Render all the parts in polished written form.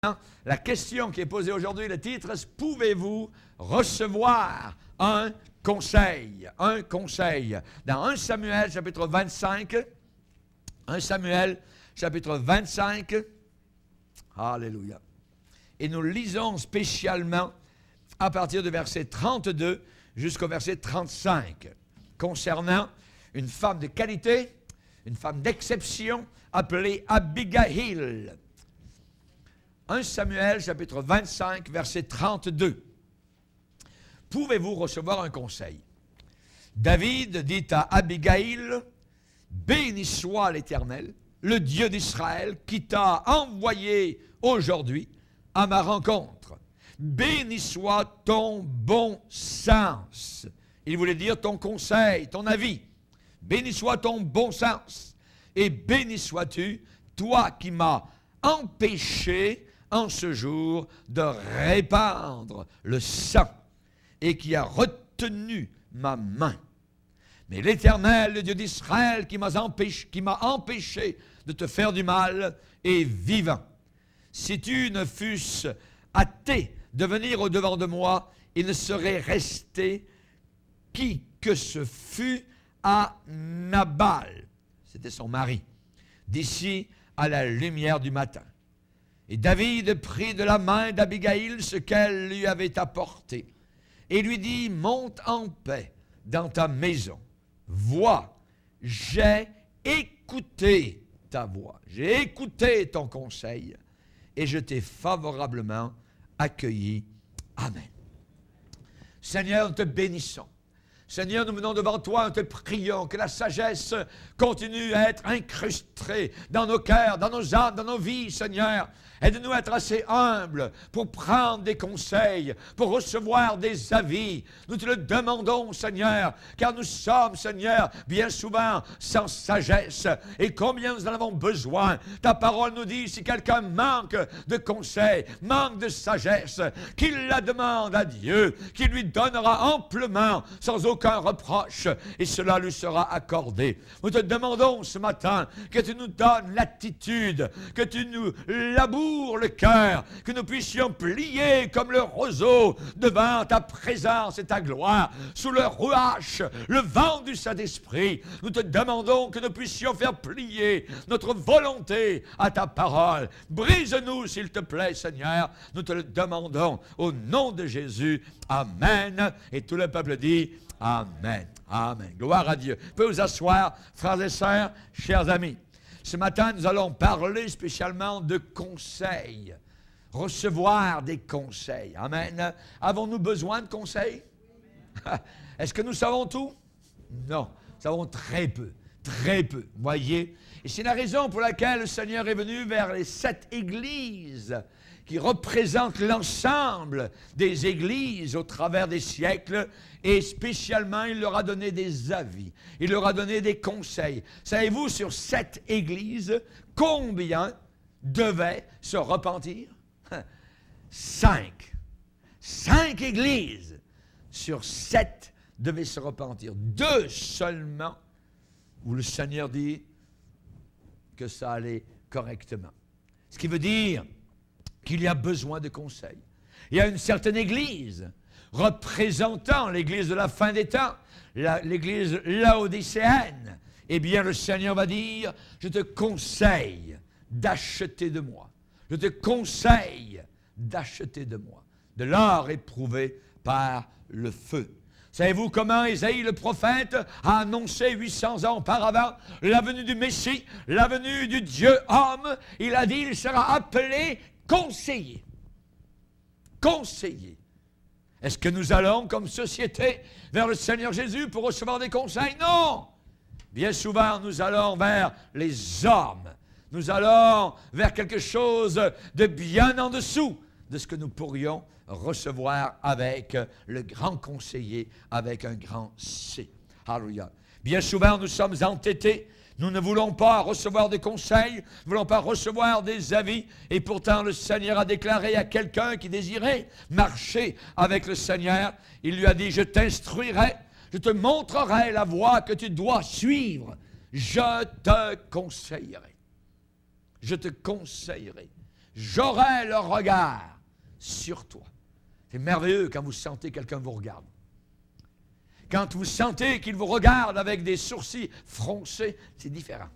La question qui est posée aujourd'hui, le titre, pouvez-vous recevoir un conseil? Un conseil. Dans 1 Samuel, chapitre 25, 1 Samuel, chapitre 25, alléluia. Et nous lisons spécialement à partir du verset 32 jusqu'au verset 35, concernant une femme de qualité, une femme d'exception, appelée Abigail. 1 Samuel, chapitre 25, verset 32. Pouvez-vous recevoir un conseil? David dit à Abigail, « Béni soit l'Éternel, le Dieu d'Israël, qui t'a envoyé aujourd'hui à ma rencontre. Béni soit ton bon sens. » Il voulait dire ton conseil, ton avis. Béni soit ton bon sens. Et béni sois-tu, toi qui m'as empêché en ce jour de répandre le sang et qui a retenu ma main. Mais l'Éternel, le Dieu d'Israël, qui m'a empêché de te faire du mal, est vivant. Si tu ne fusses hâté de venir au-devant de moi, il ne serait resté qui que ce fût à Nabal, c'était son mari, d'ici à la lumière du matin. Et David prit de la main d'Abigail ce qu'elle lui avait apporté et lui dit, « Monte en paix dans ta maison. Vois, j'ai écouté ta voix, j'ai écouté ton conseil et je t'ai favorablement accueilli. Amen. » Seigneur, nous te bénissons. Seigneur, nous venons devant toi, nous te prions que la sagesse continue à être incrustée dans nos cœurs, dans nos âmes, dans nos vies, Seigneur. Aide-nous à être assez humbles pour prendre des conseils, pour recevoir des avis. Nous te le demandons, Seigneur, car nous sommes, Seigneur, bien souvent sans sagesse. Et combien nous en avons besoin. Ta parole nous dit, si quelqu'un manque de conseils, manque de sagesse, qu'il la demande à Dieu, qui lui donnera amplement, sans aucun reproche, et cela lui sera accordé. Nous te demandons ce matin que tu nous donnes l'attitude, que tu nous laboures le cœur, que nous puissions plier comme le roseau devant ta présence et ta gloire, sous le rouache, le vent du Saint-Esprit. Nous te demandons que nous puissions faire plier notre volonté à ta parole. Brise-nous, s'il te plaît, Seigneur. Nous te le demandons au nom de Jésus. Amen. Et tout le peuple dit Amen. Amen. Gloire à Dieu. Vous pouvez vous asseoir, frères et sœurs, chers amis. Ce matin, nous allons parler spécialement de conseils. Recevoir des conseils. Amen. Avons-nous besoin de conseils? Est-ce que nous savons tout? Non. Nous savons très peu. Très peu. Voyez? Et c'est la raison pour laquelle le Seigneur est venu vers les 7 églises qui représentent l'ensemble des églises au travers des siècles. Et spécialement, il leur a donné des avis. Il leur a donné des conseils. Savez-vous, sur 7 églises, combien devaient se repentir? 5. 5 églises sur 7 devaient se repentir. 2 seulement où le Seigneur dit que ça allait correctement. Ce qui veut dire qu'il y a besoin de conseils. Il y a une certaine église représentant l'église de la fin des temps, l'église laodicéenne. Eh bien, le Seigneur va dire, je te conseille d'acheter de moi. Je te conseille d'acheter de moi de l'or éprouvé par le feu. Savez-vous comment Ésaïe le prophète a annoncé 800 ans auparavant la venue du Messie, la venue du Dieu homme? Il a dit, il sera appelé conseiller. Conseiller. Est-ce que nous allons, comme société, vers le Seigneur Jésus pour recevoir des conseils? Non! Bien souvent, nous allons vers les hommes. Nous allons vers quelque chose de bien en dessous de ce que nous pourrions recevoir avec le grand conseiller, avec un grand C. Alléluia. Bien souvent, nous sommes entêtés. Nous ne voulons pas recevoir des conseils, nous ne voulons pas recevoir des avis. Et pourtant, le Seigneur a déclaré à quelqu'un qui désirait marcher avec le Seigneur, il lui a dit, je t'instruirai, je te montrerai la voie que tu dois suivre. Je te conseillerai. Je te conseillerai. j'aurai le regard sur toi. C'est merveilleux quand vous sentez quelqu'un vous regarde. Quand vous sentez qu'il vous regarde avec des sourcils froncés, c'est différent.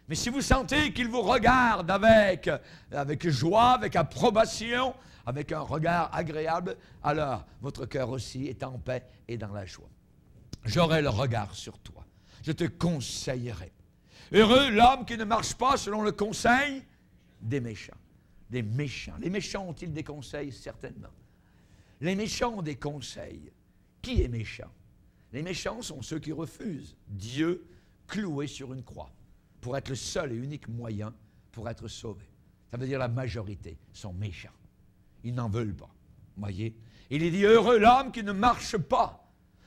Mais si vous sentez qu'il vous regarde avec joie, avec approbation, avec un regard agréable, alors votre cœur aussi est en paix et dans la joie. J'aurai le regard sur toi. Je te conseillerai. Heureux l'homme qui ne marche pas selon le conseil des méchants. Des méchants. Les méchants ont-ils des conseils? Certainement. Les méchants ont des conseils. Qui est méchant? Les méchants sont ceux qui refusent Dieu cloué sur une croix pour être le seul et unique moyen pour être sauvé. Ça veut dire la majorité sont méchants. Ils n'en veulent pas. Voyez? Il est dit, heureux l'homme qui ne marche pas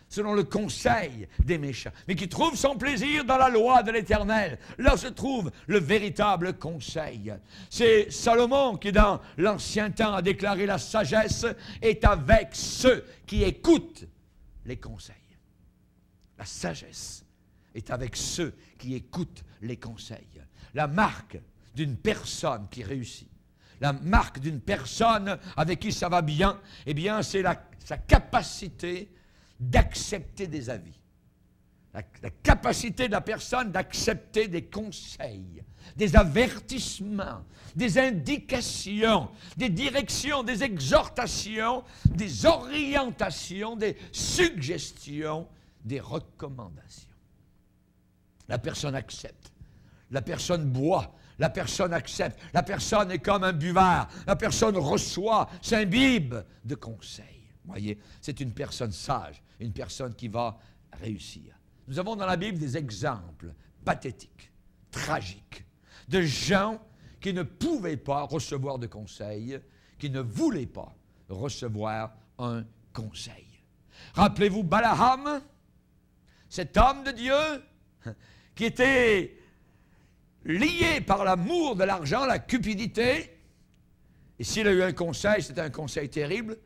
selon le conseil des méchants, mais qui trouve son plaisir dans la loi de l'Éternel. Là se trouve le véritable conseil. C'est Salomon qui, dans l'Ancien Temps, a déclaré la sagesse est avec ceux qui écoutent les conseils. La sagesse est avec ceux qui écoutent les conseils. La marque d'une personne qui réussit, la marque d'une personne avec qui ça va bien, eh bien, c'est sa capacité d'accepter des avis. La capacité de la personne d'accepter des conseils, des avertissements, des indications, des directions, des exhortations, des orientations, des suggestions, des recommandations. La personne accepte. La personne boit. La personne accepte. La personne est comme un buvard. La personne reçoit, s'imbibe de conseils. Voyez, c'est une personne sage, une personne qui va réussir. Nous avons dans la Bible des exemples pathétiques, tragiques, de gens qui ne pouvaient pas recevoir de conseils, qui ne voulaient pas recevoir un conseil. Rappelez-vous Balaam, cet homme de Dieu qui était lié par l'amour de l'argent, la cupidité. Et s'il a eu un conseil, c'était un conseil terrible,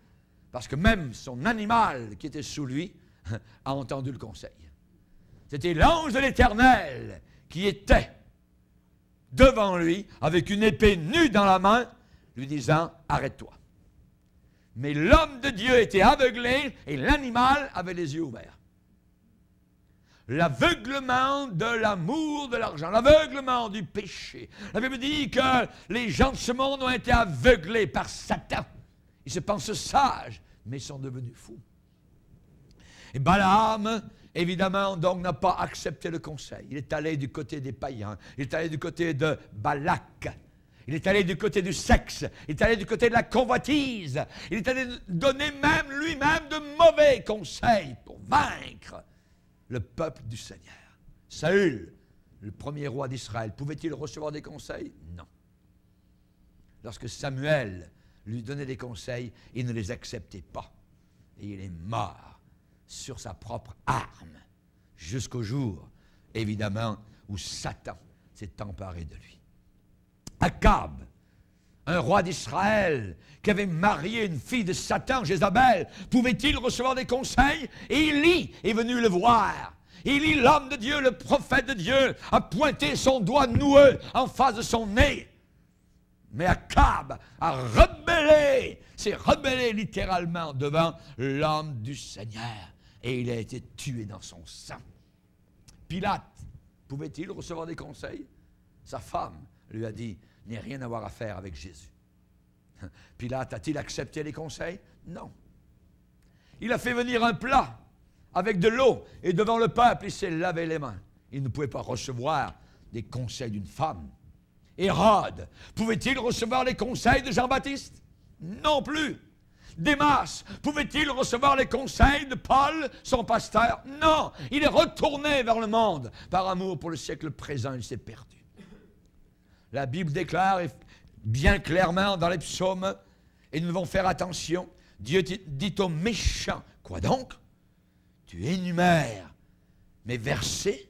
parce que même son animal qui était sous lui a entendu le conseil. C'était l'ange de l'Éternel qui était devant lui avec une épée nue dans la main, lui disant « Arrête-toi ». Mais l'homme de Dieu était aveuglé et l'animal avait les yeux ouverts. L'aveuglement de l'amour de l'argent, l'aveuglement du péché. La Bible dit que les gens de ce monde ont été aveuglés par Satan. Ils se pensent sages, mais sont devenus fous. Et Balaam, évidemment, donc, n'a pas accepté le conseil. Il est allé du côté des païens. Il est allé du côté de Balak. Il est allé du côté du sexe. Il est allé du côté de la convoitise. Il est allé donner même lui-même de mauvais conseils pour vaincre le peuple du Seigneur. Saül, le premier roi d'Israël, pouvait-il recevoir des conseils? Non. Lorsque Samuel lui donnait des conseils, il ne les acceptait pas. Et il est mort sur sa propre arme, jusqu'au jour, évidemment, où Satan s'est emparé de lui. Akab, un roi d'Israël qui avait marié une fille de Satan, Jézabel, pouvait-il recevoir des conseils? Et Élie est venu le voir. Élie, l'homme de Dieu, le prophète de Dieu, a pointé son doigt noueux en face de son nez. Mais Akab a rebellé, s'est rebellé littéralement devant l'homme du Seigneur. Et il a été tué dans son sang. Pilate, pouvait-il recevoir des conseils? Sa femme lui a dit, n'ai rien à voir à faire avec Jésus. Pilate a-t-il accepté les conseils? Non. Il a fait venir un plat avec de l'eau et devant le peuple, il s'est lavé les mains. Il ne pouvait pas recevoir des conseils d'une femme. Hérode, pouvait-il recevoir les conseils de Jean-Baptiste? Non plus. Démas, pouvait-il recevoir les conseils de Paul, son pasteur? Non. Il est retourné vers le monde. Par amour pour le siècle présent, il s'est perdu. La Bible déclare bien clairement dans les psaumes, et nous devons faire attention, Dieu dit aux méchants, quoi donc? Tu énumères mes versets,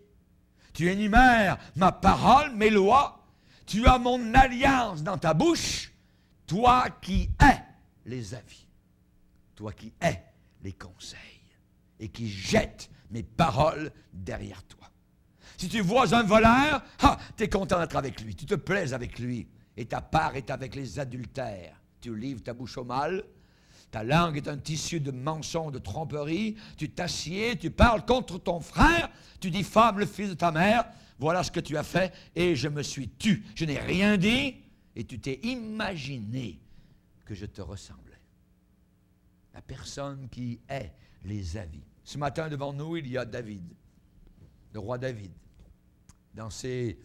tu énumères ma parole, mes lois, tu as mon alliance dans ta bouche, toi qui hais les avis, toi qui hais les conseils, et qui jettes mes paroles derrière toi. Si tu vois un voleur, tu es content d'être avec lui, tu te plais avec lui. et ta part est avec les adultères. Tu livres ta bouche au mal, ta langue est un tissu de mensonges, de tromperie, tu t'assieds, tu parles contre ton frère, tu diffames le fils de ta mère, voilà ce que tu as fait, et je me suis tu. Je n'ai rien dit, et tu t'es imaginé que je te ressemblais. La personne qui est les avis. Ce matin, devant nous, il y a David, le roi David, dans ses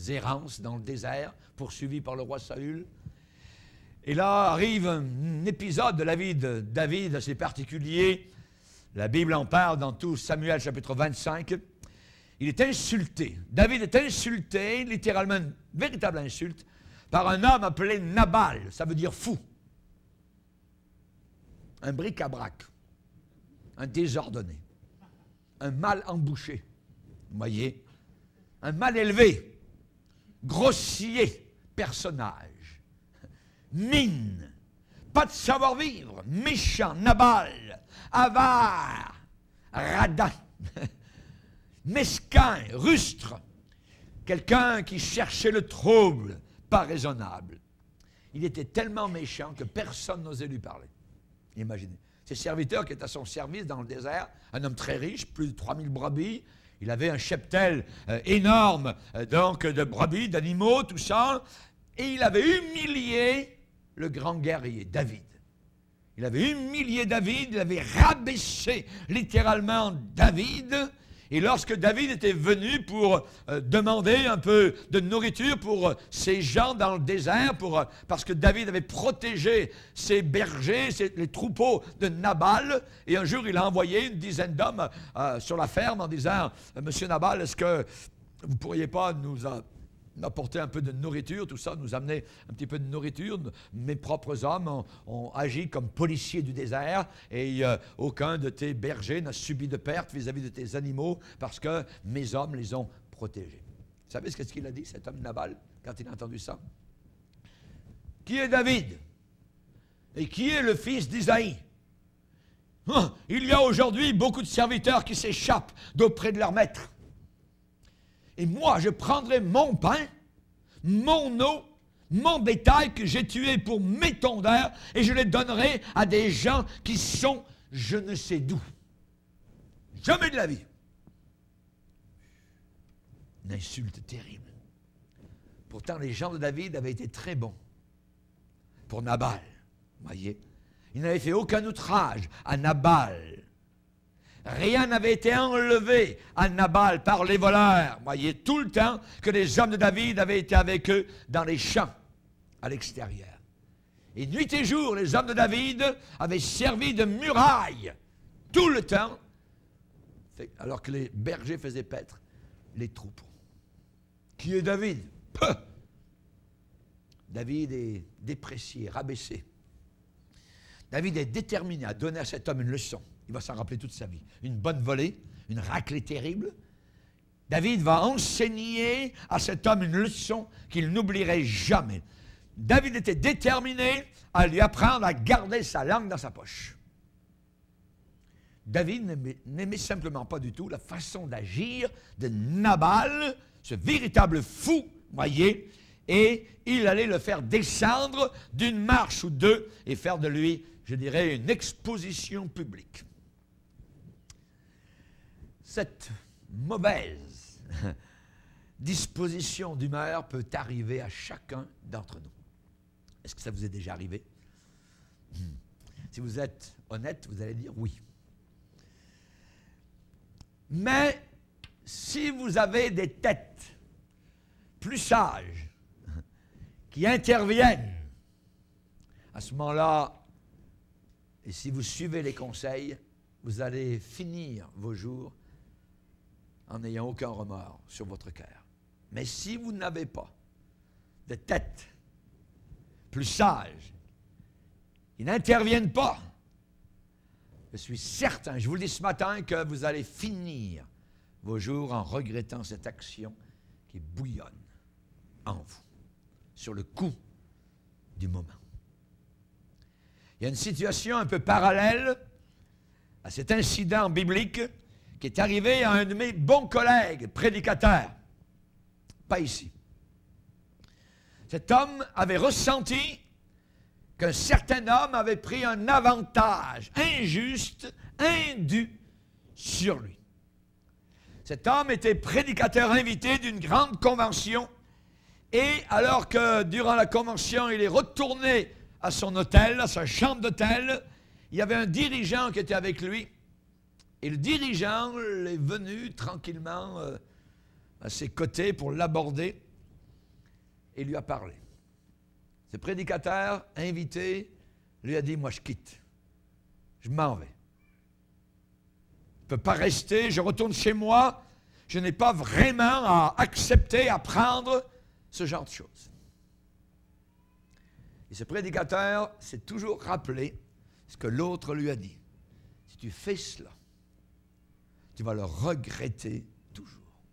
errances dans le désert, poursuivi par le roi Saül. Et là arrive un épisode de la vie de David assez particulier. La Bible en parle dans tout Samuel chapitre 25. Il est insulté. David est insulté, littéralement une véritable insulte, par un homme appelé Nabal. Ça veut dire fou. Un bric-à-brac. Un désordonné. Un mal embouché. Vous voyez? Un mal élevé. Grossier personnage. Mine, pas de savoir-vivre, méchant, Nabal, avare, radin, mesquin, rustre, quelqu'un qui cherchait le trouble, pas raisonnable. Il était tellement méchant que personne n'osait lui parler. Imaginez. Ses serviteurs qui étaient à son service dans le désert, un homme très riche, plus de 3000 brebis, il avait un cheptel énorme donc de brebis, d'animaux, tout ça, et il avait humilié le grand guerrier, David. Il avait humilié David, il avait rabaissé littéralement David. Et lorsque David était venu pour demander un peu de nourriture pour ces gens dans le désert, parce que David avait protégé ses bergers, les troupeaux de Nabal, et un jour il a envoyé une dizaine d'hommes sur la ferme en disant « Monsieur Nabal, est-ce que vous ne pourriez pas nous apporter un peu de nourriture, tout ça, nous amener un petit peu de nourriture. Mes propres hommes ont agi comme policiers du désert et aucun de tes bergers n'a subi de perte vis-à-vis de tes animaux parce que mes hommes les ont protégés. » Vous savez ce qu'il a dit, cet homme Nabal, quand il a entendu ça? Qui est David? Et qui est le fils d'Isaïe? Il y a aujourd'hui beaucoup de serviteurs qui s'échappent d'auprès de leur maître. Et moi, je prendrai mon pain, mon eau, mon bétail que j'ai tué pour mes tondeurs et je les donnerai à des gens qui sont je ne sais d'où. Jamais de la vie. Une insulte terrible. Pourtant, les gens de David avaient été très bons pour Nabal. Vous voyez, il n'avait fait aucun outrage à Nabal. Rien n'avait été enlevé à Nabal par les voleurs. Vous voyez, tout le temps que les hommes de David avaient été avec eux dans les champs, à l'extérieur. Et nuit et jour, les hommes de David avaient servi de muraille tout le temps, alors que les bergers faisaient paître les troupeaux. Qui est David? Peu. David est déprécié, rabaissé. David est déterminé à donner à cet homme une leçon. Il va s'en rappeler toute sa vie. Une bonne volée, une raclée terrible. David va enseigner à cet homme une leçon qu'il n'oublierait jamais. David était déterminé à lui apprendre à garder sa langue dans sa poche. David n'aimait simplement pas du tout la façon d'agir de Nabal, ce véritable fou, voyez, et il allait le faire descendre d'une marche ou deux et faire de lui, je dirais, une exposition publique. Cette mauvaise disposition d'humeur peut arriver à chacun d'entre nous. Est-ce que ça vous est déjà arrivé? Si vous êtes honnête, vous allez dire oui. Mais si vous avez des têtes plus sages qui interviennent, à ce moment-là, et si vous suivez les conseils, vous allez finir vos jours en n'ayant aucun remords sur votre cœur. Mais si vous n'avez pas de tête plus sage, qui n'interviennent pas, je suis certain, je vous le dis ce matin, que vous allez finir vos jours en regrettant cette action qui bouillonne en vous, sur le coup du moment. Il y a une situation un peu parallèle à cet incident biblique qui est arrivé à un de mes bons collègues prédicateurs. Pas ici. Cet homme avait ressenti qu'un certain homme avait pris un avantage injuste, indu sur lui. Cet homme était prédicateur invité d'une grande convention et alors que durant la convention, il est retourné à son hôtel, à sa chambre d'hôtel, il y avait un dirigeant qui était avec lui et le dirigeant est venu tranquillement à ses côtés pour l'aborder et lui a parlé. Ce prédicateur invité lui a dit, moi je quitte, je m'en vais. Je ne peux pas rester, je retourne chez moi, je n'ai pas vraiment à accepter, à prendre ce genre de choses. Et ce prédicateur s'est toujours rappelé ce que l'autre lui a dit. Si tu fais cela, tu vas le regretter toujours.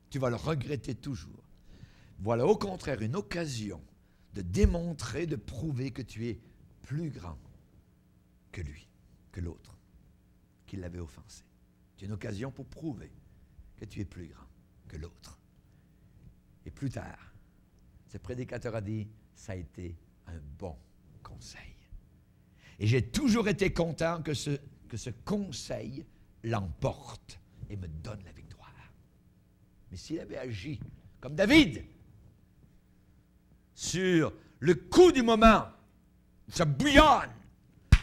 Tu vas le regretter toujours. Voilà au contraire une occasion de démontrer, de prouver que tu es plus grand que lui, que l'autre, qui l'avait offensé. C'est une occasion pour prouver que tu es plus grand que l'autre. Et plus tard, ce prédicateur a dit, ça a été un bon conseil. Et j'ai toujours été content que ce conseil l'emporte et me donne la victoire. Mais s'il avait agi comme David, sur le coup du moment, ça bouillonne,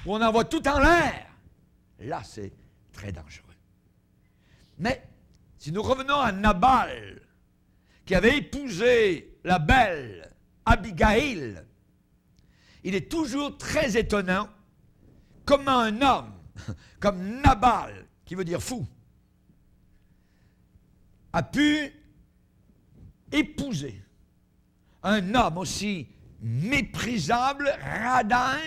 où on envoie tout en l'air, là c'est très dangereux. Mais si nous revenons à Nabal, qui avait épousé la belle Abigail, il est toujours très étonnant comment un homme comme Nabal, qui veut dire fou, a pu épouser un homme aussi méprisable, radin,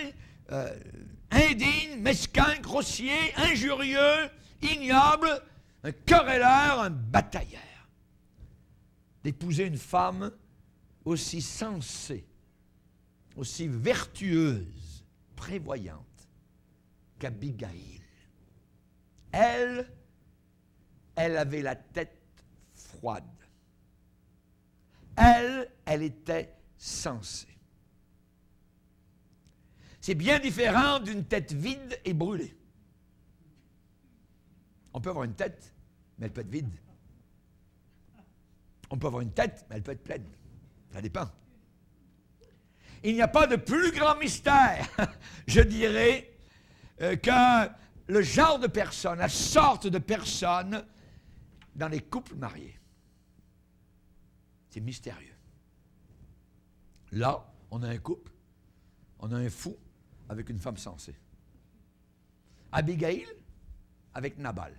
indigne, mesquin, grossier, injurieux, ignoble, un querelleur, un batailleur. D'épouser une femme aussi sensée, aussi vertueuse, prévoyante qu'Abigail. Elle avait la tête froide. Elle était sensée. C'est bien différent d'une tête vide et brûlée. On peut avoir une tête, mais elle peut être vide. On peut avoir une tête, mais elle peut être pleine. Ça dépend. Il n'y a pas de plus grand mystère, je dirais, que le genre de personne, la sorte de personne dans les couples mariés. C'est mystérieux. Là, on a un couple, on a un fou avec une femme sensée. Abigail avec Nabal.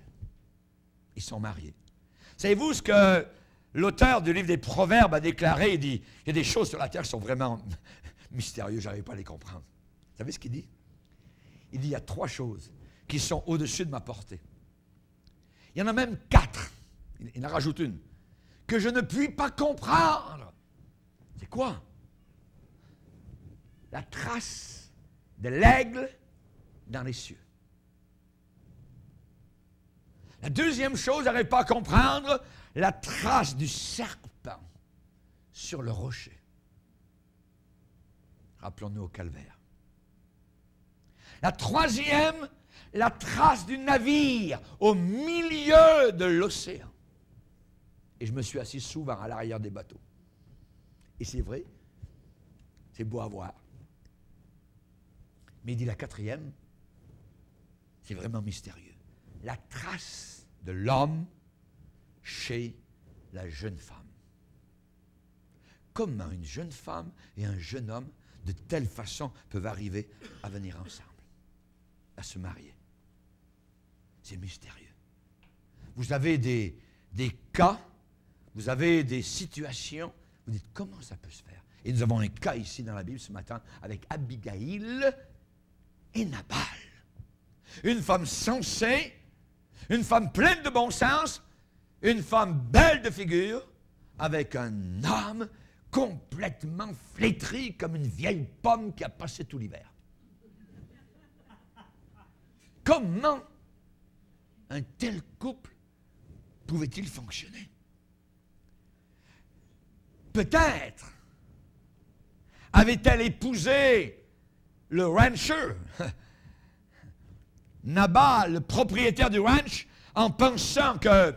Ils sont mariés. Savez-vous ce que l'auteur du livre des Proverbes a déclaré? Il dit, il y a des choses sur la terre qui sont vraiment mystérieuses, je n'arrive pas à les comprendre. Vous savez ce qu'il dit? Il dit, il y a 3 choses qui sont au-dessus de ma portée. Il y en a même 4. Il en rajoute une. Que je ne puis pas comprendre. C'est quoi? La trace de l'aigle dans les cieux. La deuxième chose, je n'arrive pas à comprendre, la trace du serpent sur le rocher. Rappelons-nous au calvaire. La troisième, la trace du navire au milieu de l'océan. Et je me suis assis souvent à l'arrière des bateaux. Et c'est vrai, c'est beau à voir. Mais il dit la 4e, c'est vraiment mystérieux. La trace de l'homme chez la jeune femme. Comment une jeune femme et un jeune homme, de telle façon, peuvent arriver à venir ensemble, à se marier. C'est mystérieux. Vous avez des cas, vous avez des situations, vous dites comment ça peut se faire? Et nous avons un cas ici dans la Bible ce matin avec Abigail et Nabal. Une femme sensée, une femme pleine de bon sens, une femme belle de figure, avec un homme complètement flétri comme une vieille pomme qui a passé tout l'hiver. Comment un tel couple pouvait-il fonctionner? Peut-être avait-elle épousé le rancher, Nabal, le propriétaire du ranch, en pensant que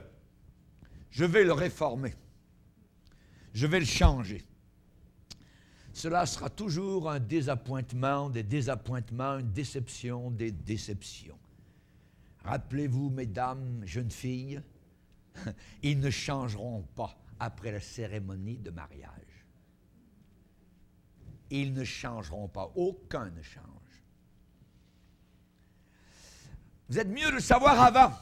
je vais le réformer, je vais le changer. Cela sera toujours un désappointement, des désappointements, une déception, des déceptions. Rappelez-vous, mesdames, jeunes filles, ils ne changeront pas après la cérémonie de mariage. Ils ne changeront pas, aucun ne change. Vous êtes mieux de le savoir avant.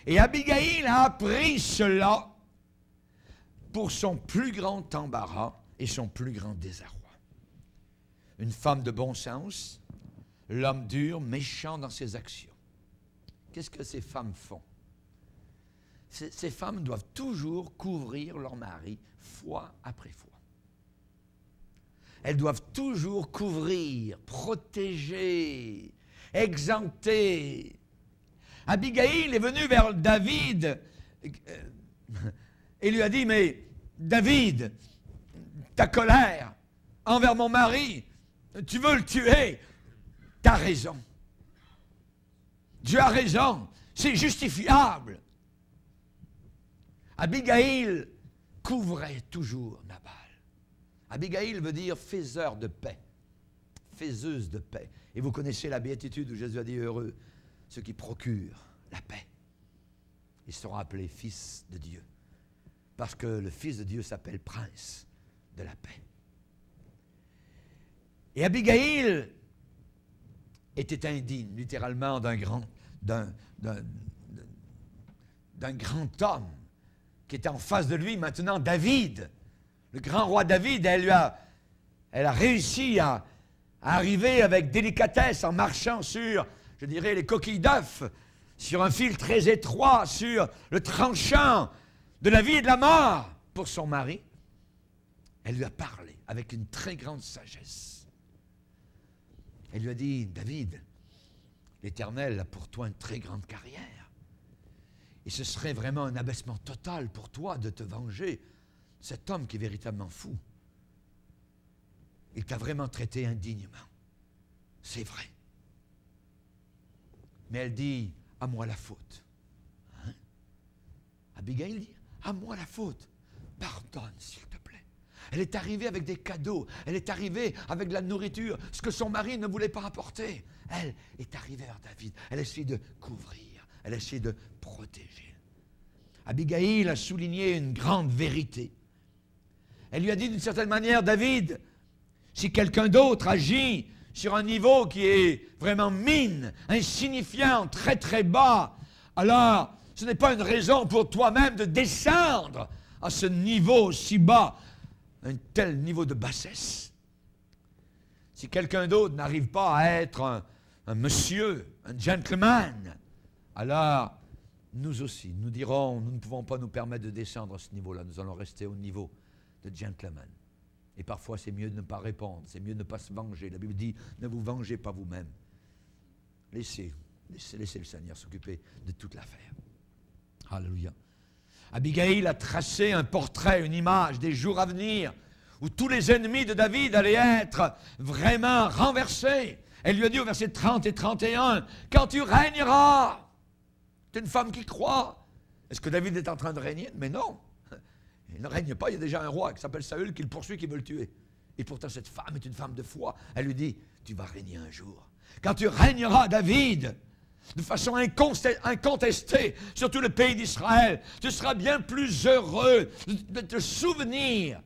Et Abigail a appris cela pour son plus grand embarras et son plus grand désarroi. Une femme de bon sens, l'homme dur, méchant dans ses actions. Qu'est-ce que ces femmes font? Ces femmes doivent toujours couvrir leur mari, fois après fois. Elles doivent toujours couvrir, protéger, exempter. Abigail est venue vers David et lui a dit, mais David, ta colère envers mon mari, tu veux le tuer, tu as raison. Dieu a raison, c'est justifiable. Abigail couvrait toujours Nabal. Abigail veut dire faiseur de paix, faiseuse de paix. Et vous connaissez la béatitude où Jésus a dit heureux ceux qui procurent la paix. Ils seront appelés fils de Dieu. Parce que le Fils de Dieu s'appelle prince de la paix. Et Abigail était indigne, littéralement, d'un grand homme qui était en face de lui maintenant, David. Le grand roi David, elle a réussi à arriver avec délicatesse en marchant sur, je dirais, les coquilles d'œufs, sur un fil très étroit, sur le tranchant de la vie et de la mort pour son mari. Elle lui a parlé avec une très grande sagesse. Elle lui a dit, David, l'Éternel a pour toi une très grande carrière. Et ce serait vraiment un abaissement total pour toi de te venger. Cet homme qui est véritablement fou, il t'a vraiment traité indignement. C'est vrai. Mais elle dit, à moi la faute. Hein? Abigail dit, à moi la faute. Pardonne, s'il te plaît. Elle est arrivée avec des cadeaux. Elle est arrivée avec de la nourriture, ce que son mari ne voulait pas apporter. Elle est arrivée vers David. Elle essaie de couvrir. Elle essaie de protéger. Abigail a souligné une grande vérité. Elle lui a dit d'une certaine manière, David, si quelqu'un d'autre agit sur un niveau qui est vraiment mine, insignifiant, très très bas, alors ce n'est pas une raison pour toi-même de descendre à ce niveau si bas, un tel niveau de bassesse. Si quelqu'un d'autre n'arrive pas à être un monsieur, un gentleman, alors nous aussi, nous dirons, nous ne pouvons pas nous permettre de descendre à ce niveau-là, nous allons rester au niveau de gentleman. Et parfois, c'est mieux de ne pas répondre, c'est mieux de ne pas se venger. La Bible dit, ne vous vengez pas vous-même. Laissez le Seigneur s'occuper de toute l'affaire. Alléluia. Abigail a tracé un portrait, une image des jours à venir où tous les ennemis de David allaient être vraiment renversés. Elle lui a dit au verset 30 et 31, « Quand tu régneras », tu es une femme qui croit. Est-ce que David est en train de régner? Mais non. Il ne règne pas, il y a déjà un roi qui s'appelle Saül qui le poursuit, qui veut le tuer. Et pourtant cette femme est une femme de foi. Elle lui dit, tu vas régner un jour. Quand tu régneras, David, de façon incontestée sur tout le pays d'Israël, tu seras bien plus heureux de te souvenir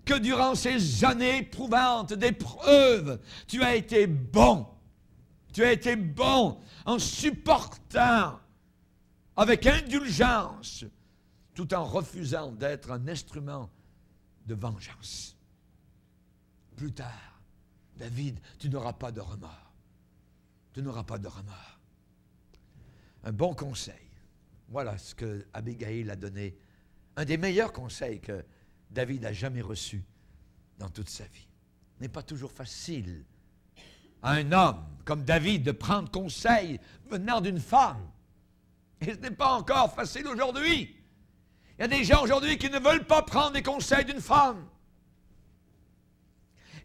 que durant ces années éprouvantes d'épreuves, tu as été bon. Tu as été bon en supportant avec indulgence, tout en refusant d'être un instrument de vengeance. Plus tard, David, tu n'auras pas de remords. Tu n'auras pas de remords. Un bon conseil. Voilà ce que Abigail a donné. Un des meilleurs conseils que David a jamais reçu dans toute sa vie. Ce n'est pas toujours facile à un homme comme David de prendre conseil venant d'une femme. Et ce n'est pas encore facile aujourd'hui. Il y a des gens aujourd'hui qui ne veulent pas prendre les conseils d'une femme.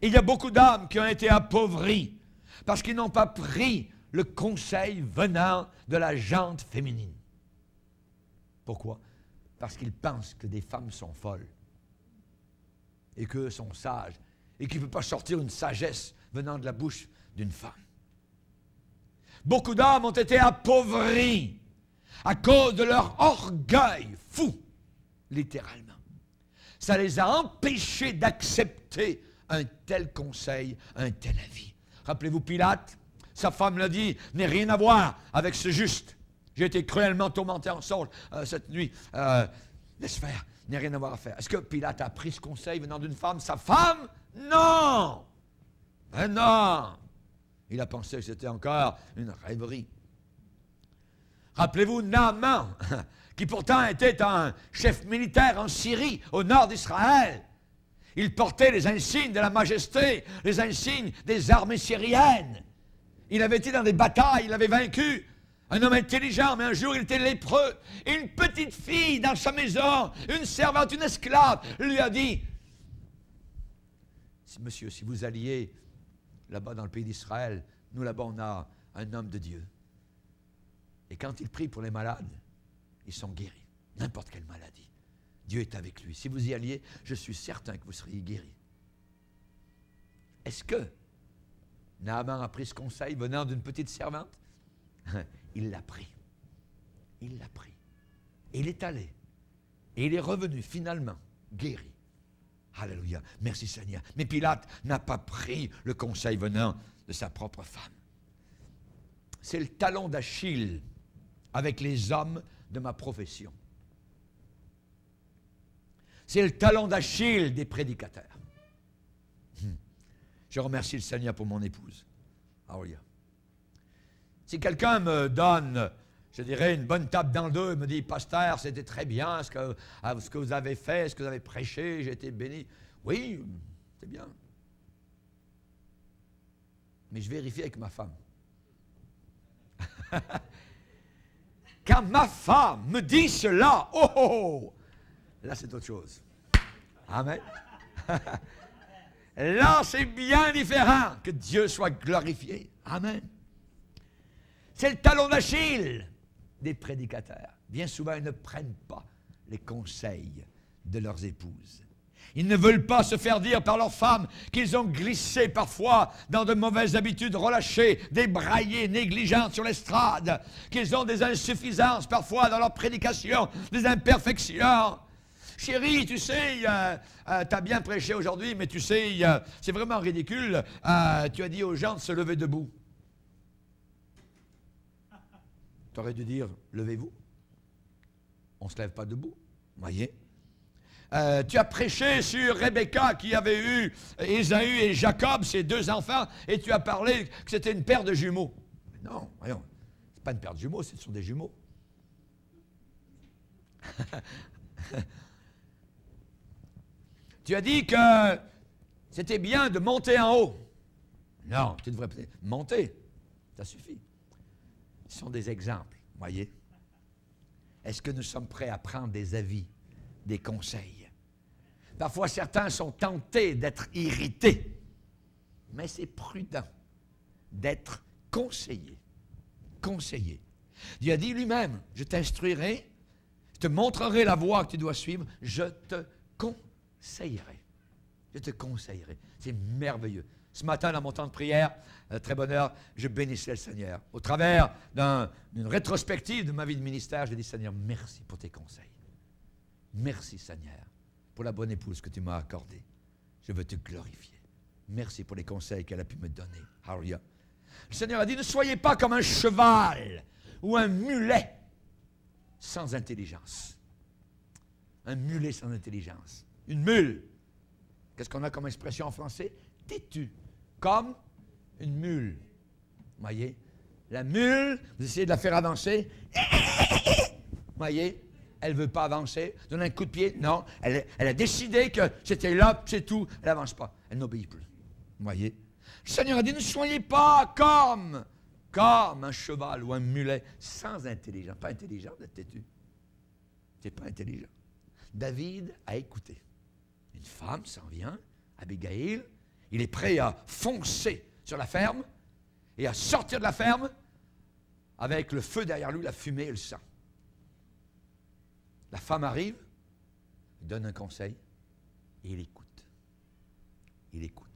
Il y a beaucoup d'âmes qui ont été appauvries parce qu'ils n'ont pas pris le conseil venant de la gente féminine. Pourquoi? Parce qu'ils pensent que des femmes sont folles et qu'eux sont sages et qu'il ne peut pas sortir une sagesse venant de la bouche d'une femme. Beaucoup d'âmes ont été appauvries à cause de leur orgueil fou, littéralement. Ça les a empêchés d'accepter un tel conseil, un tel avis. Rappelez-vous Pilate, sa femme l'a dit, n'a rien à voir avec ce juste. J'ai été cruellement tourmenté en songe cette nuit. Laisse faire, n'a rien à voir à faire. Est-ce que Pilate a pris ce conseil venant d'une femme? Sa femme? Non! Ben non! Il a pensé que c'était encore une rêverie. Rappelez-vous Naaman, qui pourtant était un chef militaire en Syrie, au nord d'Israël. Il portait les insignes de la majesté, les insignes des armées syriennes. Il avait été dans des batailles, il avait vaincu. Un homme intelligent, mais un jour il était lépreux. Et une petite fille dans sa maison, une servante, une esclave, lui a dit, monsieur, si vous alliez là-bas dans le pays d'Israël, nous là-bas on a un homme de Dieu. Et quand il prie pour les malades, ils sont guéris. N'importe quelle maladie. Dieu est avec lui. Si vous y alliez, je suis certain que vous seriez guéris. Est-ce que Naaman a pris ce conseil venant d'une petite servante? Il l'a pris. Il l'a pris. Et il est allé. Et il est revenu finalement guéri. Alléluia. Merci Seigneur. Mais Pilate n'a pas pris le conseil venant de sa propre femme. C'est le talon d'Achille avec les hommes de ma profession. C'est le talon d'Achille des prédicateurs. Je remercie le Seigneur pour mon épouse. Alléluia. Si quelqu'un me donne, je dirais, une bonne tape dans le dos et me dit, pasteur, c'était très bien ce que vous avez fait, ce que vous avez prêché, j'ai été béni. Oui, c'est bien. Mais je vérifie avec ma femme. Quand ma femme me dit cela, oh, oh, oh, là c'est autre chose. Amen. Là c'est bien différent. Que Dieu soit glorifié. Amen. C'est le talon d'Achille des prédicateurs. Bien souvent, ils ne prennent pas les conseils de leurs épouses. Ils ne veulent pas se faire dire par leurs femmes qu'ils ont glissé parfois dans de mauvaises habitudes relâchées, débraillées, négligentes sur l'estrade, qu'ils ont des insuffisances parfois dans leur prédication, des imperfections. Chérie, tu sais, tu as bien prêché aujourd'hui, mais tu sais, c'est vraiment ridicule. Tu as dit aux gens de se lever debout. Tu aurais dû dire, levez-vous. On ne se lève pas debout, voyez. Tu as prêché sur Rebecca qui avait eu Ésaü et Jacob, ses deux enfants, et tu as parlé que c'était une paire de jumeaux. Mais non, voyons, ce n'est pas une paire de jumeaux, ce sont des jumeaux. Tu as dit que c'était bien de monter en haut. Non, tu devrais monter, ça suffit. Ce sont des exemples, voyez. Est-ce que nous sommes prêts à prendre des avis, des conseils? Parfois, certains sont tentés d'être irrités, mais c'est prudent d'être conseillé. Conseillé. Dieu a dit lui-même, je t'instruirai, je te montrerai la voie que tu dois suivre, je te conseillerai. Je te conseillerai. C'est merveilleux. Ce matin, dans mon temps de prière, très bonne heure, je bénissais le Seigneur. Au travers d'une rétrospective de ma vie de ministère, j'ai dit, Seigneur, merci pour tes conseils. Merci, Seigneur, pour la bonne épouse que tu m'as accordée. Je veux te glorifier. Merci pour les conseils qu'elle a pu me donner. Alléluia. Le Seigneur a dit, ne soyez pas comme un cheval ou un mulet sans intelligence. Un mulet sans intelligence. Une mule. Qu'est-ce qu'on a comme expression en français? Têtu. Comme une mule. Voyez? La mule, vous essayez de la faire avancer. Voyez? Elle ne veut pas avancer. Donne un coup de pied. Non. Elle a décidé que c'était là, c'est tout. Elle n'avance pas. Elle n'obéit plus. Voyez? Le Seigneur a dit, ne soyez pas comme un cheval ou un mulet sans intelligence. Pas intelligent d'être têtu. C'est pas intelligent. David a écouté. Une femme s'en vient, Abigail, Il est prêt à foncer sur la ferme et à sortir de la ferme avec le feu derrière lui, la fumée et le sang. La femme arrive, il donne un conseil et il écoute. Il écoute.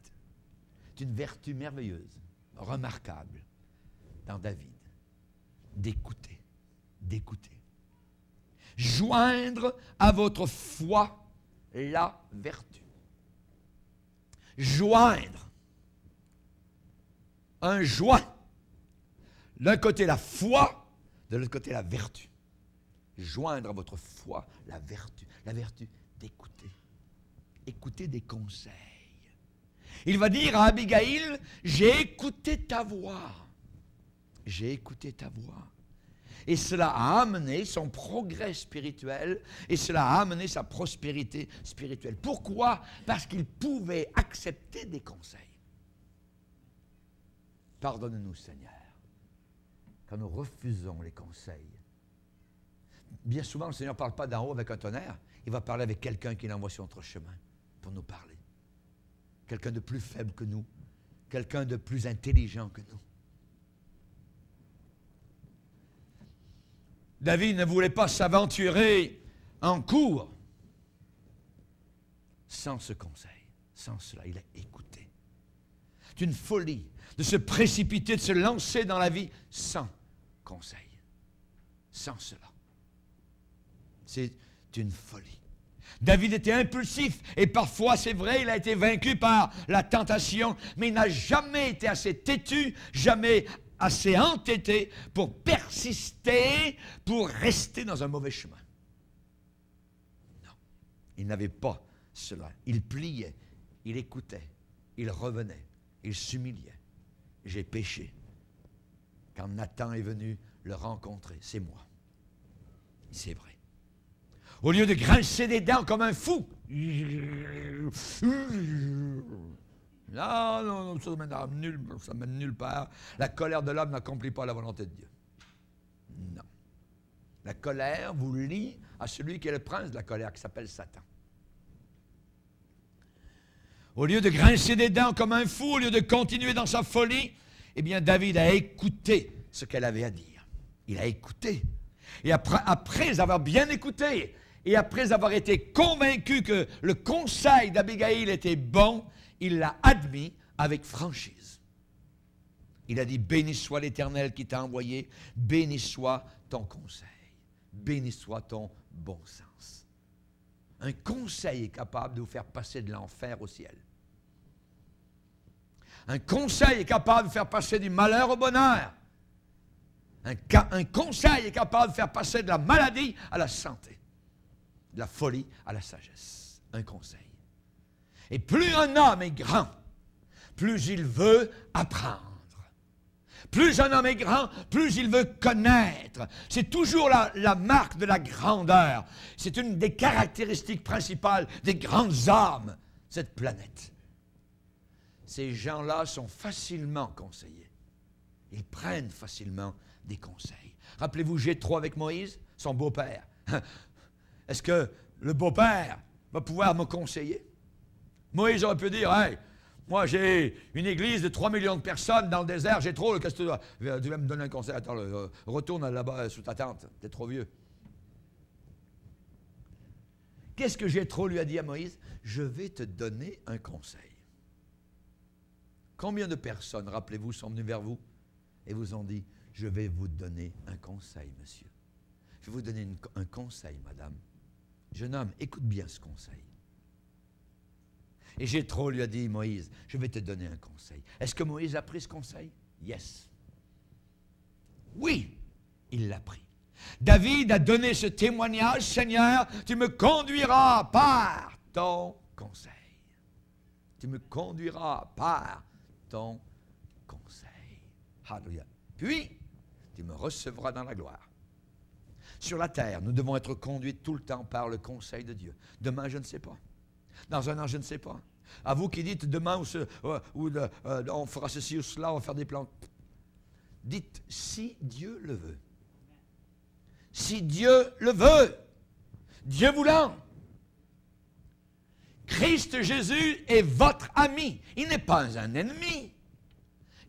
C'est une vertu merveilleuse, remarquable dans David, d'écouter, d'écouter. Joindre à votre foi la vertu. Joindre. Un joint. D'un côté la foi, de l'autre côté la vertu. Joindre à votre foi la vertu. La vertu d'écouter. Écouter des conseils. Il va dire à Abigail, j'ai écouté ta voix. J'ai écouté ta voix. Et cela a amené son progrès spirituel et cela a amené sa prospérité spirituelle. Pourquoi? Parce qu'il pouvait accepter des conseils. Pardonne-nous, Seigneur, quand nous refusons les conseils. Bien souvent, le Seigneur ne parle pas d'en haut avec un tonnerre. Il va parler avec quelqu'un qui l'envoie sur notre chemin pour nous parler. Quelqu'un de plus faible que nous. Quelqu'un de plus intelligent que nous. David ne voulait pas s'aventurer en cours sans ce conseil. Sans cela, il a écouté. C'est une folie de se précipiter, de se lancer dans la vie sans conseil. Sans cela. C'est une folie. David était impulsif et parfois, c'est vrai, il a été vaincu par la tentation, mais il n'a jamais été assez têtu, jamais assez entêté pour persister, pour rester dans un mauvais chemin. Non, il n'avait pas cela. Il pliait, il écoutait, il revenait, il s'humiliait. J'ai péché. Quand Nathan est venu le rencontrer, c'est moi. C'est vrai. Au lieu de grincer des dents comme un fou. Non, ça mène nulle part. La colère de l'homme n'accomplit pas la volonté de Dieu. Non. La colère vous lie à celui qui est le prince de la colère, qui s'appelle Satan. Au lieu de grincer des dents comme un fou, au lieu de continuer dans sa folie, eh bien, David a écouté ce qu'elle avait à dire. Il a écouté. Et après avoir bien écouté, et après avoir été convaincu que le conseil d'Abigail était bon, il l'a admis avec franchise. Il a dit, béni soit l'Éternel qui t'a envoyé, béni soit ton conseil, béni soit ton bon sens. Un conseil est capable de vous faire passer de l'enfer au ciel. Un conseil est capable de faire passer du malheur au bonheur. Un conseil est capable de faire passer de la maladie à la santé, de la folie à la sagesse. Un conseil. Et plus un homme est grand, plus il veut apprendre. Plus un homme est grand, plus il veut connaître. C'est toujours la marque de la grandeur. C'est une des caractéristiques principales des grandes âmes, cette planète. Ces gens-là sont facilement conseillés. Ils prennent facilement des conseils. Rappelez-vous Jéthro avec Moïse, son beau-père. Est-ce que le beau-père va pouvoir me conseiller? Moïse aurait pu dire, « Hey, moi j'ai une église de 3 millions de personnes dans le désert, Jéthro, qu'est-ce que tu dois? Tu vas me donner un conseil. Attends, retourne là-bas sous ta tente, t'es trop vieux. » Qu'est-ce que Jéthro lui a dit à Moïse? « Je vais te donner un conseil. » Combien de personnes, rappelez-vous, sont venues vers vous et vous ont dit, « Je vais vous donner un conseil, monsieur. Je vais vous donner un conseil, madame. » Jeune homme, écoute bien ce conseil. Et Jéthro lui a dit, Moïse, je vais te donner un conseil. Est-ce que Moïse a pris ce conseil? Yes. Oui, il l'a pris. David a donné ce témoignage, Seigneur, tu me conduiras par ton conseil. Tu me conduiras par ton conseil. Alléluia. Puis, tu me recevras dans la gloire. Sur la terre, nous devons être conduits tout le temps par le conseil de Dieu. Demain, je ne sais pas. Dans un an, je ne sais pas. À vous qui dites demain, on fera ceci ou cela, on va faire des plans. Dites, si Dieu le veut. Si Dieu le veut. Dieu voulant. Christ Jésus est votre ami. Il n'est pas un ennemi.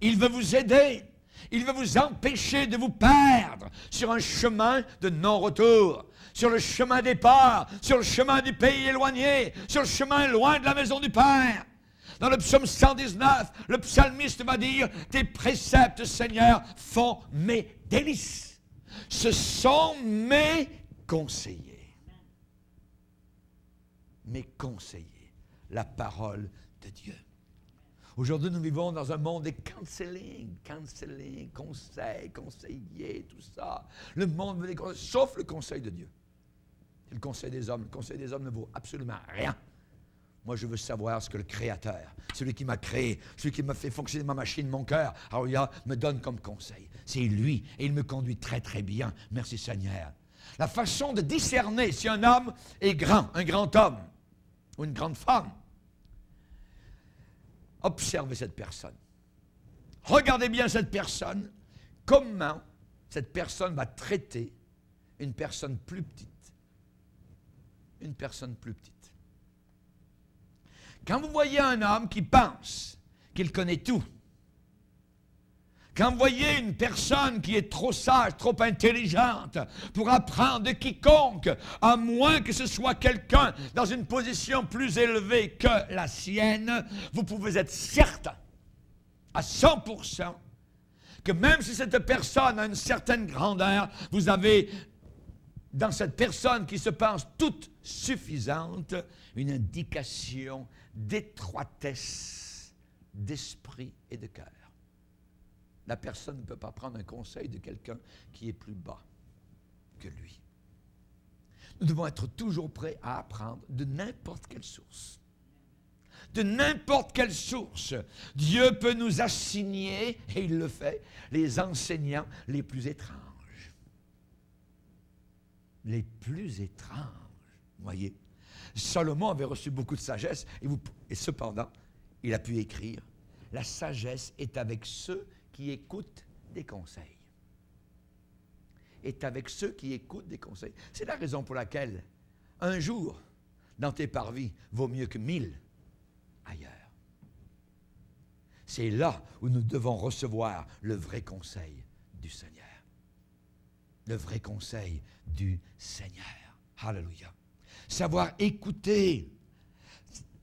Il veut vous aider. Il veut vous empêcher de vous perdre sur un chemin de non-retour, sur le chemin des peurs, sur le chemin du pays éloigné, sur le chemin loin de la maison du Père. Dans le psaume 119, le psalmiste va dire « Tes préceptes, Seigneur, font mes délices. Ce sont mes conseillers. » Mes conseillers, la parole de Dieu. Aujourd'hui, nous vivons dans un monde des counseling, conseils, conseillers, tout ça. Le monde veut des conseils, sauf le conseil de Dieu. C'est le conseil des hommes. Le conseil des hommes ne vaut absolument rien. Moi, je veux savoir ce que le Créateur, celui qui m'a créé, celui qui m'a fait fonctionner ma machine, mon cœur, me donne comme conseil. C'est lui, et il me conduit très, très bien. Merci Seigneur. La façon de discerner si un homme est grand, un grand homme, ou une grande femme, observez cette personne. Regardez bien cette personne, comment cette personne va traiter une personne plus petite. Une personne plus petite. Quand vous voyez un homme qui pense qu'il connaît tout, quand vous voyez une personne qui est trop sage, trop intelligente pour apprendre de quiconque, à moins que ce soit quelqu'un dans une position plus élevée que la sienne, vous pouvez être certain, à 100%, que même si cette personne a une certaine grandeur, vous avez dans cette personne qui se pense toute suffisante, une indication d'étroitesse d'esprit et de cœur. La personne ne peut pas prendre un conseil de quelqu'un qui est plus bas que lui. Nous devons être toujours prêts à apprendre de n'importe quelle source. De n'importe quelle source. Dieu peut nous assigner, et il le fait, les enseignants les plus étranges. Les plus étranges. Voyez, Salomon avait reçu beaucoup de sagesse, et cependant, il a pu écrire, la sagesse est avec ceux qui écoutent des conseils. Est avec ceux qui écoutent des conseils. C'est la raison pour laquelle un jour dans tes parvis vaut mieux que 1000 ailleurs. C'est là où nous devons recevoir le vrai conseil du Seigneur. Le vrai conseil du Seigneur. Alléluia. Savoir écouter.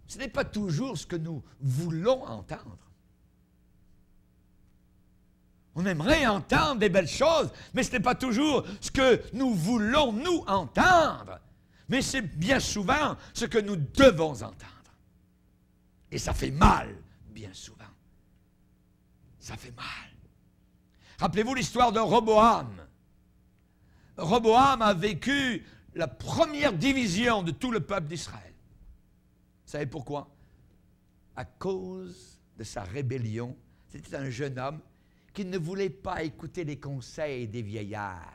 Ce n'est pas toujours ce que nous voulons entendre. On aimerait entendre des belles choses, mais ce n'est pas toujours ce que nous voulons nous entendre. Mais c'est bien souvent ce que nous devons entendre. Et ça fait mal, bien souvent. Ça fait mal. Rappelez-vous l'histoire de Roboam. Roboam a vécu la première division de tout le peuple d'Israël. Vous savez pourquoi? À cause de sa rébellion. C'était un jeune homme qui ne voulait pas écouter les conseils des vieillards.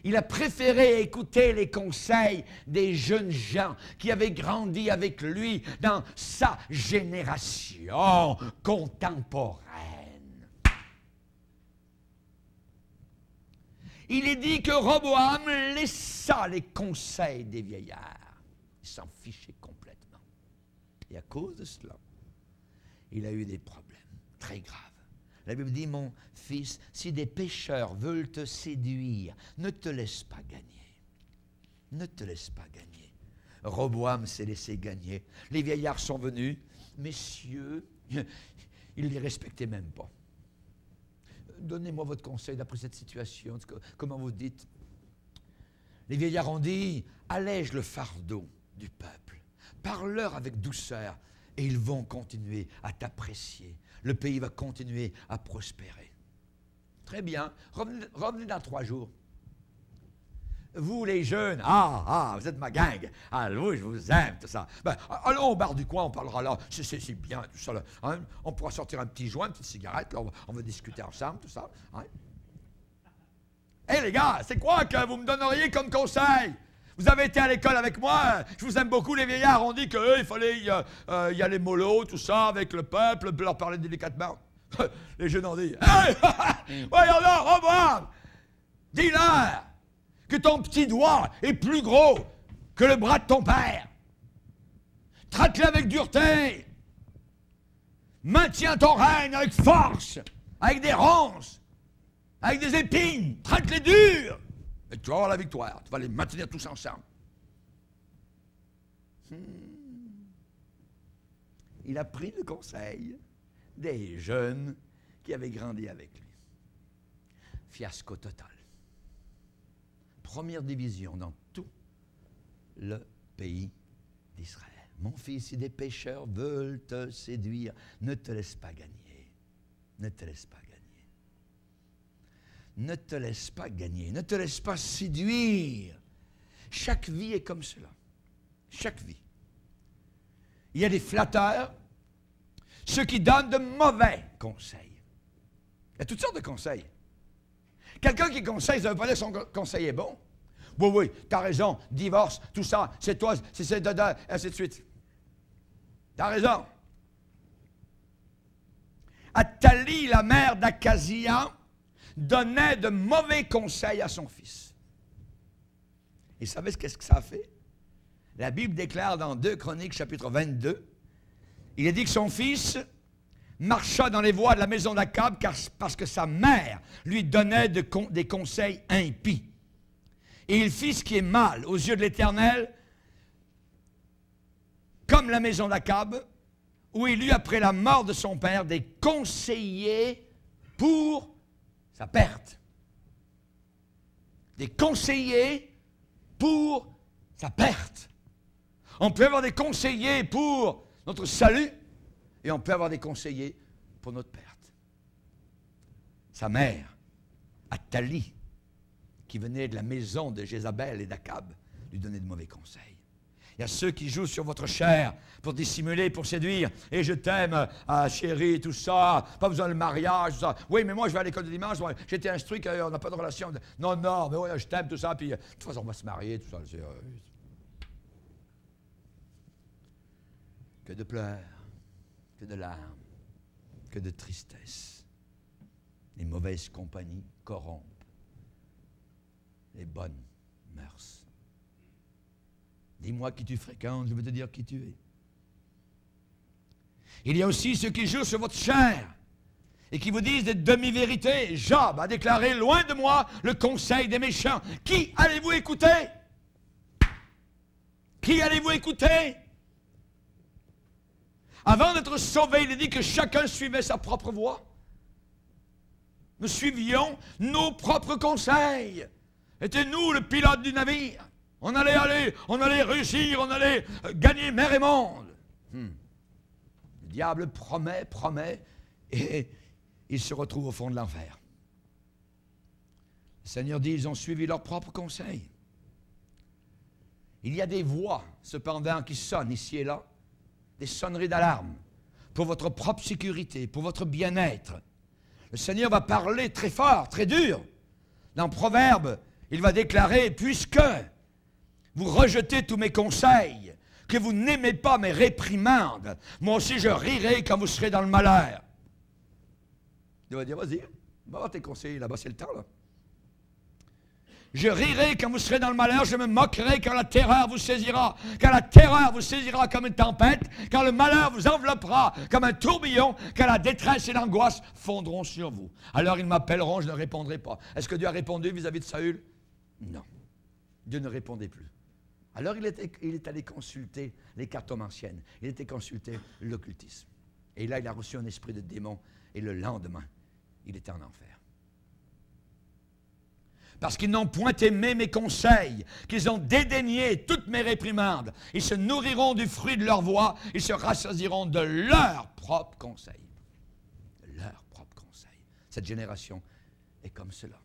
Il a préféré écouter les conseils des jeunes gens qui avaient grandi avec lui dans sa génération contemporaine. Il est dit que Roboam laissa les conseils des vieillards. Il s'en fichait complètement. Et à cause de cela, il a eu des problèmes très graves. La Bible dit, mon fils, si des pécheurs veulent te séduire, ne te laisse pas gagner. Ne te laisse pas gagner. Roboam s'est laissé gagner. Les vieillards sont venus. Messieurs, ils ne les respectaient même pas. Donnez-moi votre conseil d'après cette situation. Comment vous dites? Les vieillards ont dit, allège le fardeau du peuple. Parle-leur avec douceur et ils vont continuer à t'apprécier. Le pays va continuer à prospérer. Très bien. Revenez dans 3 jours. Vous, les jeunes, vous êtes ma gang. Ah, oui, je vous aime, tout ça. Ben, allons au bar du coin, on parlera là. C'est bien, tout ça. Là, hein? On pourra sortir un petit joint, une petite cigarette. Là, on va discuter ensemble, tout ça. Hein? Hé, les gars, c'est quoi que vous me donneriez comme conseil? Vous avez été à l'école avec moi, je vous aime beaucoup, les vieillards ont dit qu'il fallait y aller mollo, tout ça, avec le peuple, leur parler délicatement. Les jeunes ont dit, hey, voyons là, Roboam, dis-leur que ton petit doigt est plus gros que le bras de ton père. Traite-les avec dureté. Maintiens ton règne avec force, avec des ronces, avec des épines. Traite-les durs. Et tu vas avoir la victoire. Tu vas les maintenir tous ensemble. Il a pris le conseil des jeunes qui avaient grandi avec lui. Fiasco total. Première division dans tout le pays d'Israël. Mon fils, si des pécheurs veulent te séduire, ne te laisse pas gagner. Ne te laisse pas gagner. Ne te laisse pas gagner. Ne te laisse pas séduire. Chaque vie est comme cela. Chaque vie. Il y a des flatteurs, ceux qui donnent de mauvais conseils. Il y a toutes sortes de conseils. Quelqu'un qui conseille, ça ne veut pas dire que son conseil est bon. Oui, oui, tu as raison, divorce, tout ça, c'est toi, c'est dedans, ainsi de suite. Tu as raison. Athalie, la mère d'Akazia, donnait de mauvais conseils à son fils. Et vous savez qu'est-ce que ça a fait? La Bible déclare dans 2 Chroniques, chapitre 22, il est dit que son fils marcha dans les voies de la maison d'Akab parce que sa mère lui donnait des conseils impies. Et il fit ce qui est mal aux yeux de l'Éternel, comme la maison d'Akab, où il eut, après la mort de son père, des conseillers pour sa perte. Des conseillers pour sa perte. On peut avoir des conseillers pour notre salut et on peut avoir des conseillers pour notre perte. Sa mère, Athalie, qui venait de la maison de Jézabel et d'Akab, lui donnait de mauvais conseils. Il y a ceux qui jouent sur votre chair pour dissimuler, pour séduire. Et je t'aime, chérie, tout ça. Pas besoin de mariage, tout ça. Oui, mais moi, je vais à l'école de dimanche. J'ai été instruit qu'on n'a pas de relation. Non, non, mais ouais, je t'aime, tout ça. Puis, de toute façon, on va se marier, tout ça. Que de pleurs, que de larmes, que de tristesse. Les mauvaises compagnies corrompent les bonnes mœurs. Dis-moi qui tu fréquentes, je vais te dire qui tu es. Il y a aussi ceux qui jouent sur votre chair et qui vous disent des demi-vérités. Job a déclaré, loin de moi le conseil des méchants. Qui allez-vous écouter? Qui allez-vous écouter? Avant d'être sauvé, il est dit que chacun suivait sa propre voie. Nous suivions nos propres conseils. Était nous le pilote du navire. On allait réussir, on allait gagner mer et monde. Le diable promet, et il se retrouve au fond de l'enfer. Le Seigneur dit, ils ont suivi leurs propres conseils. Il y a des voix, cependant, qui sonnent ici et là, des sonneries d'alarme, pour votre propre sécurité, pour votre bien-être. Le Seigneur va parler très fort, très dur. Dans Proverbe, il va déclarer, puisque vous rejetez tous mes conseils, que vous n'aimez pas mes réprimandes, moi aussi je rirai quand vous serez dans le malheur. Il va dire, vas-y, va voir tes conseils là-bas, c'est le temps là. Je rirai quand vous serez dans le malheur, je me moquerai quand la terreur vous saisira. Quand la terreur vous saisira comme une tempête, quand le malheur vous enveloppera comme un tourbillon, quand la détresse et l'angoisse fondront sur vous. Alors ils m'appelleront, je ne répondrai pas. Est-ce que Dieu a répondu vis-à-vis de Saül? Non. Dieu ne répondait plus. Alors il est allé consulter les cartomanciennes. Il était consulté l'occultisme. Et là, il a reçu un esprit de démon. Et le lendemain, il était en enfer. Parce qu'ils n'ont point aimé mes conseils, qu'ils ont dédaigné toutes mes réprimandes. Ils se nourriront du fruit de leur voix, ils se rassasieront de leurs propres conseils. De leurs propres conseils. Cette génération est comme cela.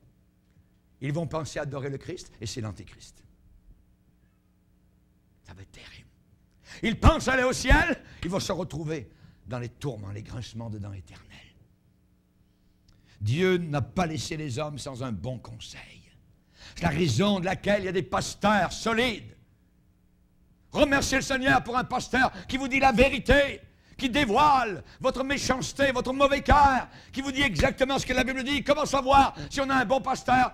Ils vont penser adorer le Christ, et c'est l'Antéchrist. Ça va être terrible. Ils pensent aller au ciel, ils vont se retrouver dans les tourments, les grincements de dents éternels. Dieu n'a pas laissé les hommes sans un bon conseil. C'est la raison de laquelle il y a des pasteurs solides. Remerciez le Seigneur pour un pasteur qui vous dit la vérité, qui dévoile votre méchanceté, votre mauvais cœur, qui vous dit exactement ce que la Bible dit. Comment savoir si on a un bon pasteur?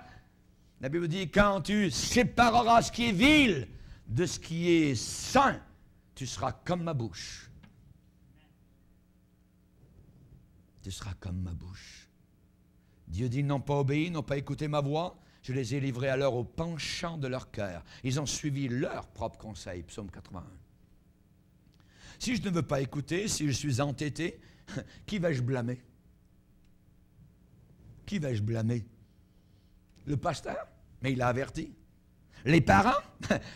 La Bible dit, quand tu sépareras ce qui est vil de ce qui est saint, tu seras comme ma bouche. Tu seras comme ma bouche. Dieu dit, ils n'ont pas obéi, n'ont pas écouté ma voix. Je les ai livrés alors au penchant de leur cœur. Ils ont suivi leur propre conseil. Psaume 81. Si je ne veux pas écouter, si je suis entêté, qui vais-je blâmer? Qui vais-je blâmer? Le pasteur? Mais il a averti. Les parents?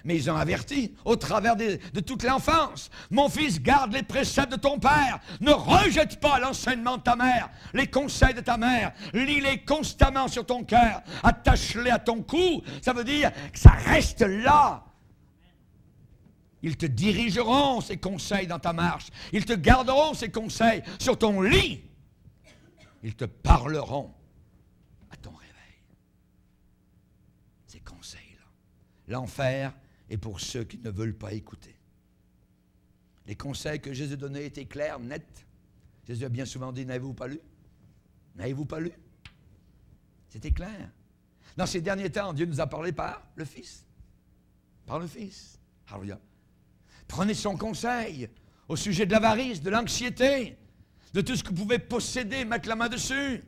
Mais ils ont averti au travers de toute l'enfance. Mon fils, garde les préceptes de ton père. Ne rejette pas l'enseignement de ta mère, les conseils de ta mère. Lis-les constamment sur ton cœur. Attache-les à ton cou. Ça veut dire que ça reste là. Ils te dirigeront, ces conseils, dans ta marche. Ils te garderont, ces conseils, sur ton lit. Ils te parleront à ton réveil. Ces conseils-là. L'enfer est pour ceux qui ne veulent pas écouter. Les conseils que Jésus donnait étaient clairs, nets. Jésus a bien souvent dit, n'avez-vous pas lu? N'avez-vous pas lu? C'était clair. Dans ces derniers temps, Dieu nous a parlé par le Fils. Par le Fils. Alléluia. Prenez son conseil au sujet de l'avarice, de l'anxiété, de tout ce que vous pouvez posséder, mettre la main dessus. Le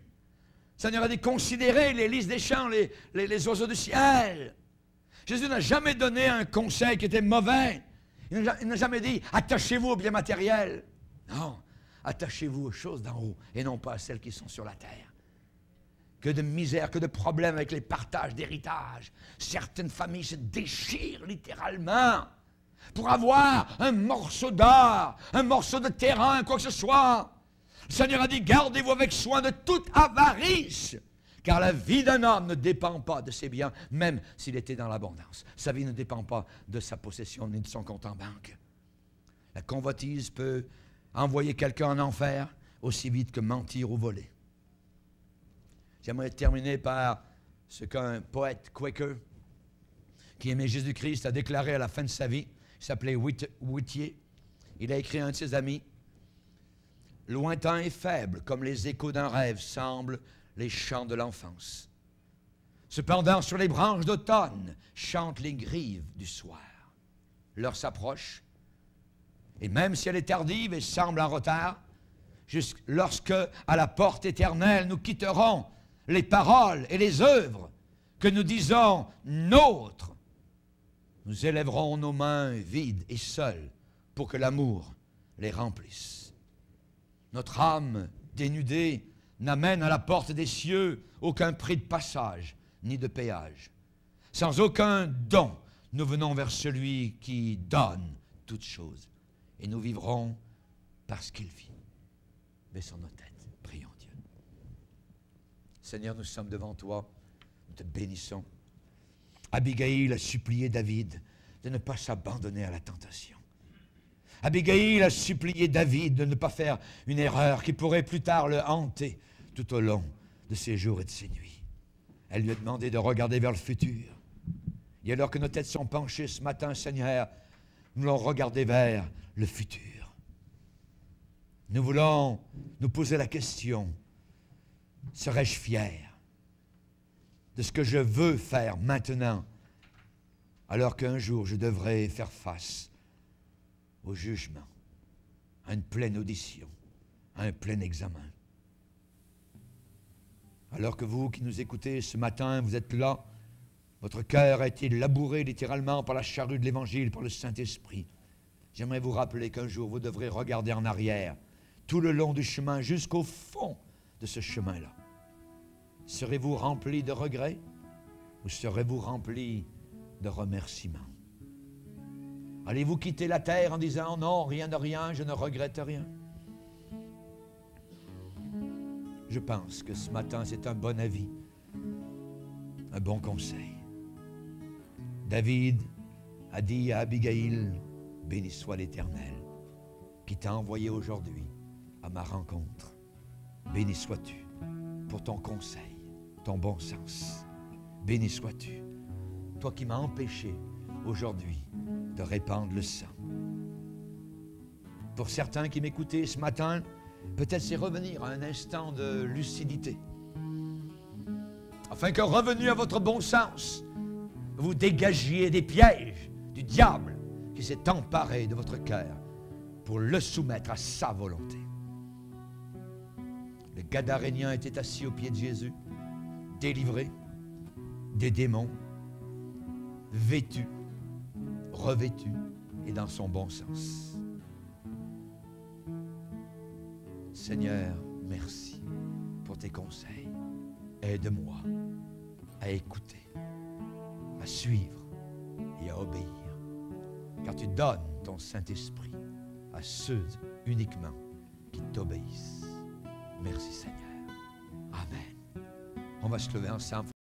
Seigneur a dit, considérez les lys des champs, les oiseaux du ciel. Jésus n'a jamais donné un conseil qui était mauvais. Il n'a jamais dit, attachez-vous aux biens matériels. Non, attachez-vous aux choses d'en haut et non pas à celles qui sont sur la terre. Que de misère, que de problèmes avec les partages d'héritage. Certaines familles se déchirent littéralement pour avoir un morceau d'or, un morceau de terrain, quoi que ce soit. Le Seigneur a dit, gardez-vous avec soin de toute avarice, car la vie d'un homme ne dépend pas de ses biens, même s'il était dans l'abondance. Sa vie ne dépend pas de sa possession ni de son compte en banque. La convoitise peut envoyer quelqu'un en enfer aussi vite que mentir ou voler. J'aimerais terminer par ce qu'un poète quaker qui aimait Jésus-Christ a déclaré à la fin de sa vie. Il s'appelait Whittier. Il a écrit à un de ses amis, « Lointain et faible, comme les échos d'un rêve, semblent les chants de l'enfance. Cependant, sur les branches d'automne, chantent les grives du soir. L'heure s'approche, et même si elle est tardive et semble en retard, lorsque, à la porte éternelle, nous quitterons les paroles et les œuvres que nous disons nôtres, nous élèverons nos mains vides et seules pour que l'amour les remplisse. Notre âme dénudée n'amène à la porte des cieux aucun prix de passage ni de péage. Sans aucun don, nous venons vers celui qui donne toutes choses. Et nous vivrons parce qu'il vit. Baissons nos têtes, prions Dieu. Seigneur, nous sommes devant toi, nous te bénissons. Abigail a supplié David de ne pas s'abandonner à la tentation. Abigail a supplié David de ne pas faire une erreur qui pourrait plus tard le hanter tout au long de ses jours et de ses nuits. Elle lui a demandé de regarder vers le futur. Et alors que nos têtes sont penchées ce matin, Seigneur, nous voulons regarder vers le futur. Nous voulons nous poser la question, serais-je fier de ce que je veux faire maintenant, alors qu'un jour je devrais faire face au jugement, à une pleine audition, à un plein examen. Alors que vous qui nous écoutez ce matin, vous êtes là, votre cœur a été labouré littéralement par la charrue de l'Évangile, par le Saint-Esprit. J'aimerais vous rappeler qu'un jour vous devrez regarder en arrière, tout le long du chemin, jusqu'au fond de ce chemin-là. Serez-vous rempli de regrets ou serez-vous rempli de remerciements? Allez-vous quitter la terre en disant « Non, rien de rien, je ne regrette rien ». Je pense que ce matin, c'est un bon avis, un bon conseil. David a dit à Abigail, « Béni soit l'Éternel qui t'a envoyé aujourd'hui à ma rencontre. Béni sois-tu pour ton conseil, ton bon sens. Béni sois-tu, toi qui m'as empêché aujourd'hui de répandre le sang. » Pour certains qui m'écoutaient ce matin, peut-être c'est revenir à un instant de lucidité, afin que, revenu à votre bon sens, vous dégagiez des pièges du diable qui s'est emparé de votre cœur pour le soumettre à sa volonté. Le Gadarénien était assis aux pieds de Jésus, délivré des démons, vêtu, revêtu et dans son bon sens. Seigneur, merci pour tes conseils. Aide-moi à écouter, à suivre et à obéir, car tu donnes ton Saint-Esprit à ceux uniquement qui t'obéissent. Merci Seigneur. Amen. On va se lever ensemble.